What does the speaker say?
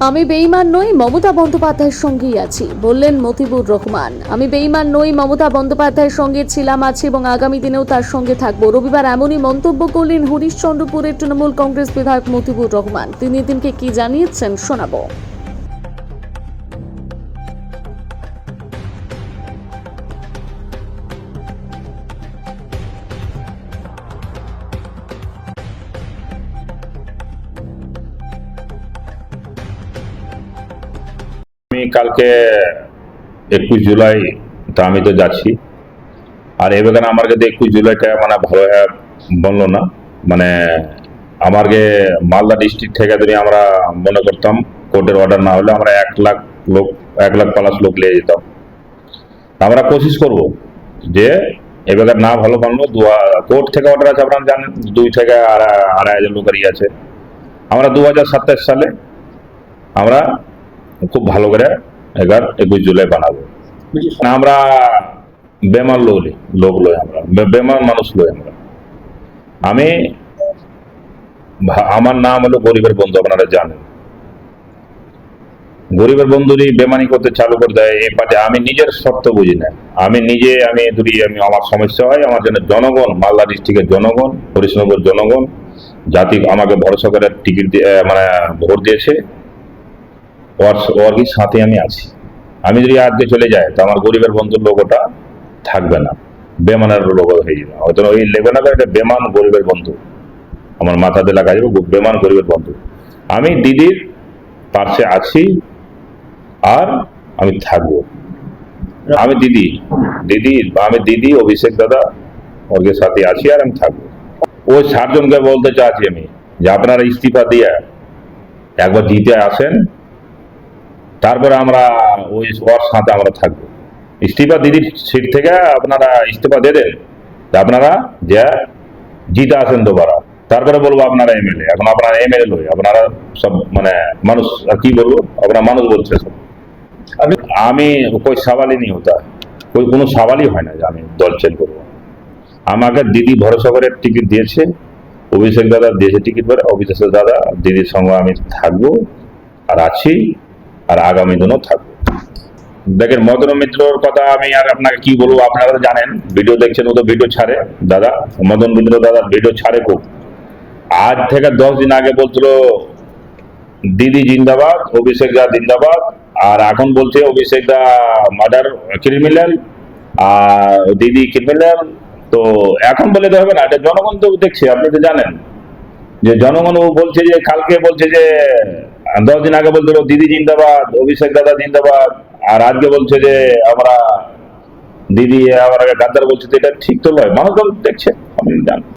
আমি বেঈমান নই, মমতা বন্দ্যোপাধ্যায়ের সঙ্গেই আছি, বললেন মতিবুর রহমান। আমি বেঈমান নই, মমতা বন্দ্যোপাধ্যায়ের সঙ্গে ছিলাম, আছি এবং আগামী দিনেও তার সঙ্গে থাকবো। রবিবার এমনই মন্তব্য করলেন হরিশ্চন্দ্রপুরের তৃণমূল কংগ্রেস বিধায়ক মতিবুর রহমান। তিনি এদিনকে কি জানিয়েছেন শোনাবো। আমি কালকে 21 জুলাই তা আমি তো যাচ্ছি। আর এবার আমার কাছে 21 জুলাইটা মানে ভালো বললো না, মানে আমাকে মালদা ডিস্ট্রিক্ট থেকে যদি আমরা মনে করতাম কোর্টের অর্ডার না হলে আমরা 1 লাখ লোক নিয়ে যেতাম। আমরা কোশিশ করব যে এবার না ভালো বানলো, কোর্ট থেকে অর্ডার আছে আপনারা জানেন, 2 থেকে 2,500 লোকেরই আছে। আমরা 2027 সালে আমরা খুব ভালো করে 21 জুলাই বানাবো। আমরা বেমান লোক লই, আমরা বেমান মানুষ লই। আমি আমার নাম হলো গরিবের বন্ধু, আপনারা জানেন। গরিবের বন্ধুরই বেমানি করতে চালু করে দেয় এই পার্টি। আমি নিজের শর্ত বুঝি না, আমি আমার সমস্যা হয়, আমার জন্য জনগণ, মালদা ডিস্ট্রিক্টের জনগণ, হরিশনগর জনগণ জাতি আমাকে ভরসা করে টিকিট মানে ভোট দিয়েছে, ওর কি সাথে আমি আছি। আমি যদি আজকে চলে যাই তো আমার গরিবের বন্ধুর লোক ওটা থাকবে না, বেমানের লোক হয়ে যাবে। হয়তো ওই লেবে না, এটা বেমান গরিবের বন্ধু আমার মাথাতে লাগা যাবে, বেমান গরিবের বন্ধু। আমি দিদির পাশে আছি আর আমি থাকবো। আমি দিদি অভিষেক দাদা ওর সাথে আছি আর আমি থাকবো। ওই 60 জনকে বলতে চাচ্ছি আমি যে আপনারা ইস্তিফা দিয়ে একবার জিতে আসেন, তারপরে আমরা ওর সাথে আমরা থাকবো। ইস্তিফা দিদির সিট থেকে আপনারা ইস্তিফা দিয়ে দেন, আপনারা যে জিতে আসেন দুবারা, তারপরে বলবো আপনারা এমএলএ। এখন আপনারা এমএলএ লই, আপনারা সব মানে মানুষ, আর কি বলবো, আপনারা মানুষ বলছে সব। আমি কোই সওয়ালই নেই হতা, কোনো সওয়ালই হয় না যে আমি দল চেঞ্জ করবো। আমাকে দিদি ভরসা করে টিকিট দিয়েছে, অভিষেক দাদা দিয়েছে টিকিট করে। অভিষেক দাদা দিদির সঙ্গে আমি থাকবো আর আছি, আর আগামী দিনও থাকবো। দেখেন মদন মিত্রর কথা আমি আর আপনাকে কি বলবো, আপনারা তো জানেন, ভিডিও দেখছেন, ও তো ভিডিও ছাড়ে দাদা, মদন মিত্র দাদা ভিডিও ছাড়ে খুব। আজ থেকে 10 দিন আগে বলছিল দিদি জিন্দাবাদ, অভিষেক দা জিন্দাবাদ, আর এখন বলছে অভিষেক দা মার্ডার ক্রিমিনাল আর দিদি ক্রিমিনাল। তো এখন বলে তো হবে না, এটা জনগণ তো দেখছে, আপনি তো জানেন যে জনগণ ও বলছে যে, কালকে বলছে যে 10 দিন আগে বলছিল দিদি জিন্দাবাদ, অভিষেক দাদা জিন্দাবাদ, আর আজকে বলছে যে আমরা দিদি আমার গাদ্দার বলছে। এটা ঠিক তো নয়, মানুষ দেখছে, আপনি জানেন।